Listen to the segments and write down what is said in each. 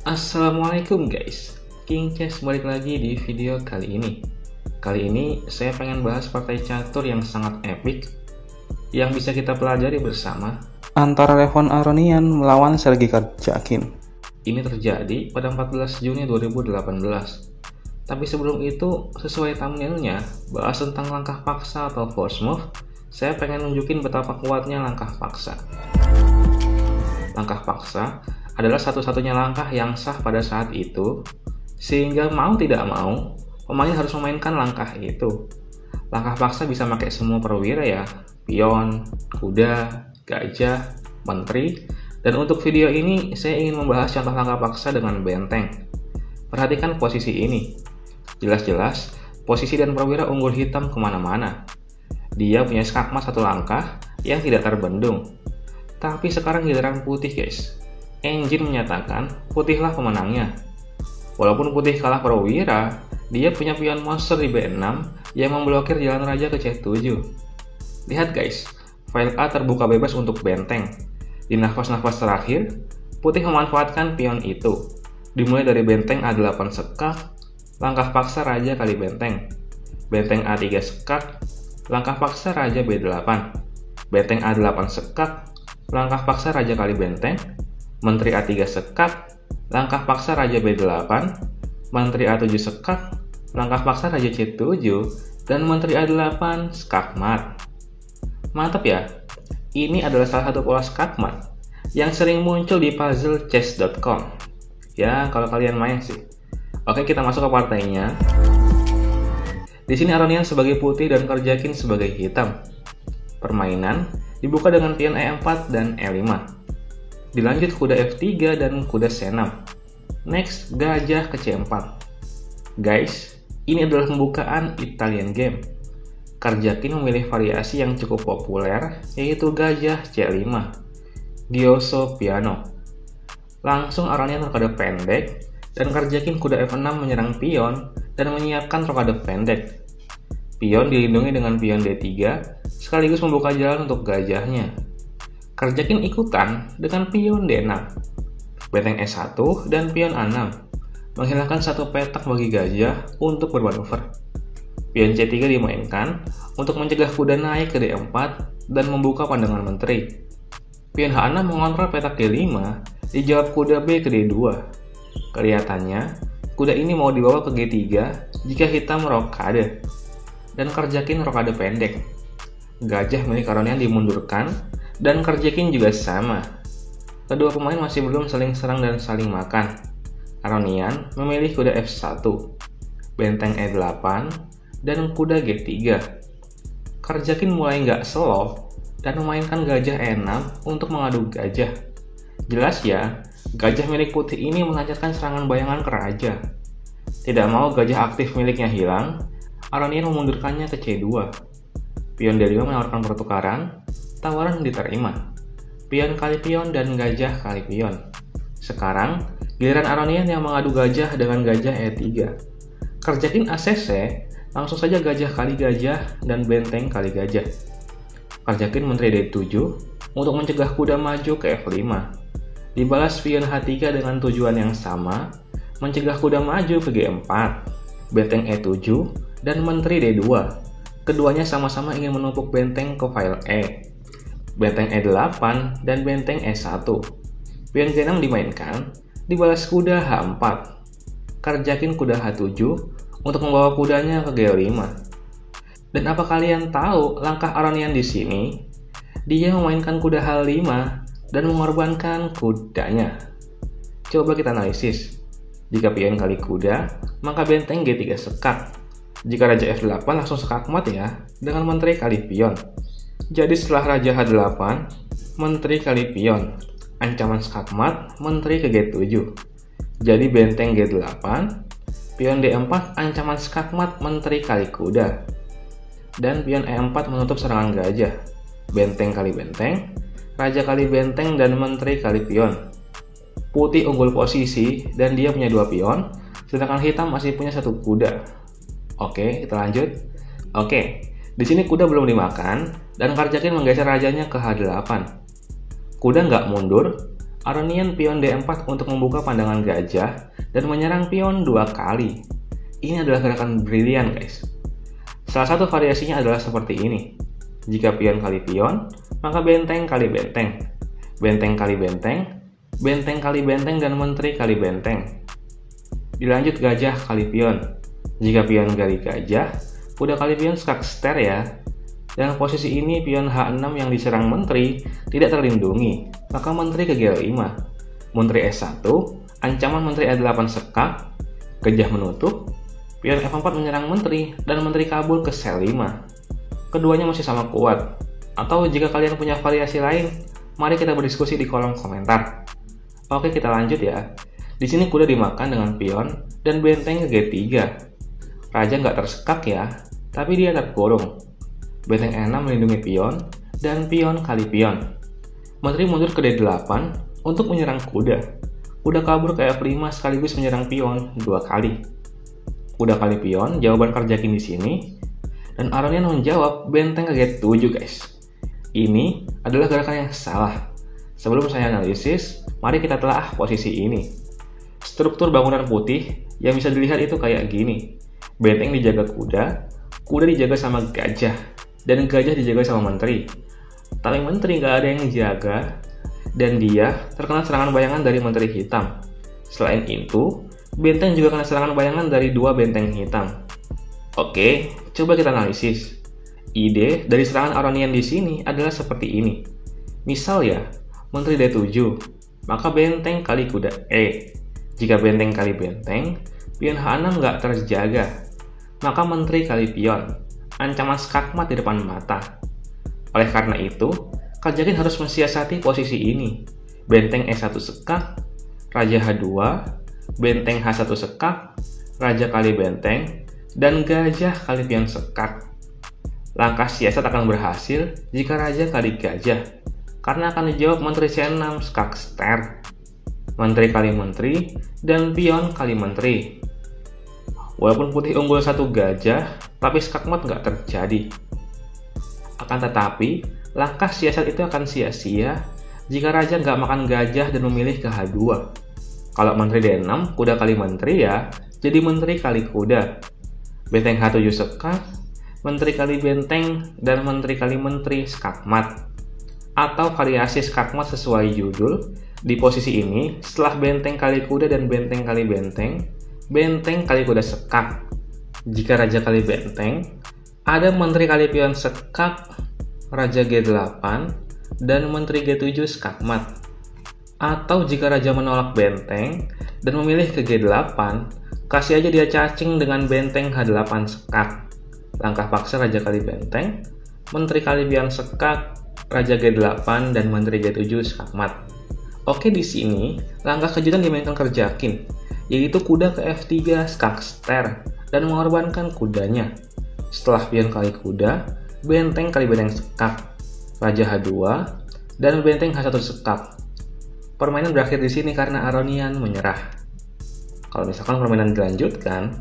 Assalamualaikum guys, King Chess balik lagi di video kali ini. Kali ini saya pengen bahas partai catur yang sangat epic yang bisa kita pelajari bersama antara Levon Aronian melawan Sergei Karjakin. Ini terjadi pada 14 Juni 2018. Tapi sebelum itu, sesuai thumbnailnya, bahas tentang langkah paksa atau force move, saya pengen nunjukin betapa kuatnya langkah paksa. Langkah paksa adalah satu-satunya langkah yang sah pada saat itu, sehingga mau tidak mau, pemain harus memainkan langkah itu. Langkah paksa bisa pakai semua perwira ya, pion, kuda, gajah, menteri, dan untuk video ini saya ingin membahas contoh langkah paksa dengan benteng. Perhatikan posisi ini. Jelas-jelas, posisi dan perwira unggul hitam kemana-mana. Dia punya skakmat satu langkah yang tidak terbendung. Tapi sekarang giliran putih guys. Engine menyatakan putihlah pemenangnya. Walaupun putih kalah perwira, dia punya pion monster di B6 yang memblokir jalan raja ke C7. Lihat guys, file A terbuka bebas untuk benteng. Di nafas-nafas terakhir, putih memanfaatkan pion itu. Dimulai dari benteng A8 sekak, langkah paksa raja kali benteng. Benteng A3 sekak, langkah paksa raja B8. Benteng A8 sekak, langkah paksa raja kali benteng. Menteri A3 sekak, langkah paksa raja B8, menteri A7 sekak, langkah paksa raja C7, dan menteri A8 skakmat. Mantap ya, ini adalah salah satu pola skakmat yang sering muncul di puzzlechess.com. Ya, kalau kalian main sih. Oke, kita masuk ke partainya. Di sini Aronian sebagai putih dan Karjakin sebagai hitam. Permainan dibuka dengan pion E4 dan E5. Dilanjut kuda F3 dan kuda C6. Next, gajah ke C4. Guys, ini adalah pembukaan Italian game. Karjakin memilih variasi yang cukup populer, yaitu gajah C5. Giosso piano. Langsung Aronian rokade pendek, dan Karjakin kuda F6 menyerang pion dan menyiapkan rokade pendek. Pion dilindungi dengan pion D3, sekaligus membuka jalan untuk gajahnya. Karjakin ikutan dengan pion D6, benteng E1 dan pion A6, menghilangkan satu petak bagi gajah untuk bermanuver. Pion C3 dimainkan untuk mencegah kuda naik ke D4 dan membuka pandangan menteri. Pion H6 mengontrol petak D5, dijawab kuda B ke D2. Kelihatannya, kuda ini mau dibawa ke G3 jika hitam rokade, dan Karjakin rokade pendek. Gajah milik Aronian dimundurkan, dan Karjakin juga sama. Kedua pemain masih belum saling serang dan saling makan. Aronian memilih kuda F1, benteng E8, dan kuda G3. Karjakin mulai nggak slow dan memainkan gajah E6 untuk mengadu gajah. Jelas ya, gajah milik putih ini melancarkan serangan bayangan ke raja. Tidak mau gajah aktif miliknya hilang, Aronian memundurkannya ke C2. Pion D5 menawarkan pertukaran, tawaran diterima. Pion kali pion dan gajah kali pion. Sekarang, giliran Aronian yang mengadu gajah dengan gajah E3. Karjakin ACC, langsung saja gajah kali gajah dan benteng kali gajah. Karjakin menteri D7 untuk mencegah kuda maju ke F5. Dibalas pion H3 dengan tujuan yang sama, mencegah kuda maju ke G4, benteng E7, dan menteri D2. Keduanya sama-sama ingin menumpuk benteng ke file E. Benteng E8 dan benteng E1. Pion G6 dimainkan, dibalas kuda H4. Karjakin kuda H7 untuk membawa kudanya ke G5. Dan apa kalian tahu langkah Aronian di sini? Dia memainkan kuda H5 dan mengorbankan kudanya. Coba kita analisis. Jika pion kali kuda, maka benteng G3 sekak. Jika raja F8 langsung skakmat ya, dengan menteri kali pion. Jadi setelah raja H8, menteri kali pion. Ancaman skakmat, menteri ke G7. Jadi benteng G8, pion D4, ancaman skakmat, menteri kali kuda. Dan pion E4 menutup serangan gajah. Benteng kali benteng, raja kali benteng, dan menteri kali pion. Putih unggul posisi dan dia punya 2 pion, sedangkan hitam masih punya 1 kuda. Oke, kita lanjut. Oke, di sini kuda belum dimakan dan Karjakin menggeser rajanya ke H8. Kuda nggak mundur, Aronian pion D4 untuk membuka pandangan gajah dan menyerang pion 2 kali. Ini adalah gerakan brilian guys. Salah satu variasinya adalah seperti ini. Jika pion kali pion, maka benteng kali benteng, benteng kali benteng, benteng kali benteng, dan menteri kali benteng. Dilanjut gajah kali pion. Jika pion kali gajah, kuda kali pion skakster ya. Dan posisi ini pion H6 yang diserang menteri tidak terlindungi, maka menteri ke G5. Menteri S1, ancaman menteri E8 sekak, gajah menutup, pion F4 menyerang menteri, dan menteri kabur ke sel 5. Keduanya masih sama kuat. Atau jika kalian punya variasi lain, mari kita berdiskusi di kolom komentar. Oke, kita lanjut ya. Di sini kuda dimakan dengan pion dan benteng ke G3. Raja nggak tersekak ya, tapi dia terkurung. Benteng E6 melindungi pion dan pion kali pion. Menteri mundur ke D8 untuk menyerang kuda. Kuda kabur ke F5 sekaligus menyerang pion 2 kali. Kuda kali pion, jawaban Karjakin di sini. Dan Aronian menjawab benteng ke G7 guys. Ini adalah gerakan yang salah. Sebelum saya analisis, mari kita telah posisi ini. Struktur bangunan putih yang bisa dilihat itu kayak gini. Benteng dijaga kuda, kuda dijaga sama gajah, dan gajah dijaga sama menteri. Tapi menteri nggak ada yang jaga, dan dia terkena serangan bayangan dari menteri hitam. Selain itu, benteng juga kena serangan bayangan dari 2 benteng hitam. Oke, coba kita analisis. Ide dari serangan Aronian di sini adalah seperti ini. Misal ya, menteri D7, maka benteng kali kuda E. Jika benteng kali benteng, pion H6 nggak terjaga, maka menteri kali pion, ancaman skakmat di depan mata. Oleh karena itu, Karjakin harus mensiasati posisi ini. Benteng E1 sekak, Raja H2, benteng H1 sekak, Raja kali benteng, dan gajah kali pion sekak. Langkah siasat akan berhasil jika Raja kali gajah, karena akan dijawab menteri C6 skakster, menteri kali menteri, dan pion kali menteri. Walaupun putih unggul 1 gajah, tapi skakmat nggak terjadi. Akan tetapi, langkah siasat itu akan sia-sia jika raja nggak makan gajah dan memilih ke H2. Kalau menteri D6, kuda kali menteri ya, jadi menteri kali kuda. Benteng H7 sekak, menteri kali benteng, dan menteri kali menteri skakmat. Atau variasi skakmat sesuai judul. Di posisi ini, setelah benteng kali kuda dan benteng kali benteng, benteng kali kuda sekak. Jika raja kali benteng, ada menteri kali pion sekak, raja G8, dan menteri G7 skakmat. Atau jika raja menolak benteng dan memilih ke G8, kasih aja dia cacing dengan benteng H8 sekak. Langkah paksa raja kali benteng, menteri kali pion sekak, raja G8, dan menteri G7 skakmat. Oke, di sini langkah kejutan dimainkan Karjakin, yaitu kuda ke F3 skakster dan mengorbankan kudanya. Setelah pion kali kuda, benteng kali benteng sekak, raja H2, dan benteng H1 sekak. Permainan berakhir di sini karena Aronian menyerah. Kalau misalkan permainan dilanjutkan,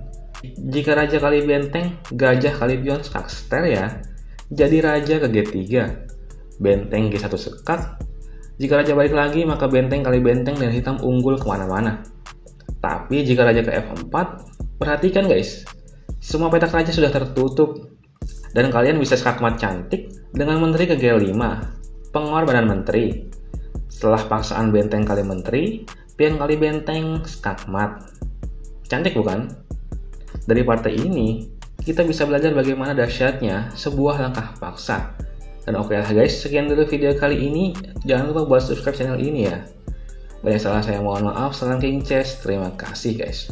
jika raja kali benteng, gajah kali pion skakster ya, jadi raja ke G3, benteng G1 sekak. Jika raja balik lagi, maka benteng kali benteng dan hitam unggul kemana-mana. Tapi jika raja ke F4, perhatikan guys, semua petak raja sudah tertutup. Dan kalian bisa skakmat cantik dengan menteri ke G5, pengorbanan menteri. Setelah paksaan benteng kali menteri, pion kali benteng skakmat. Cantik bukan? Dari partai ini, kita bisa belajar bagaimana dahsyatnya sebuah langkah paksa. Dan oke lah guys, sekian dulu video kali ini. Jangan lupa buat subscribe channel ini ya. Banyak salah saya mohon maaf. Salam King Chess. Terima kasih guys.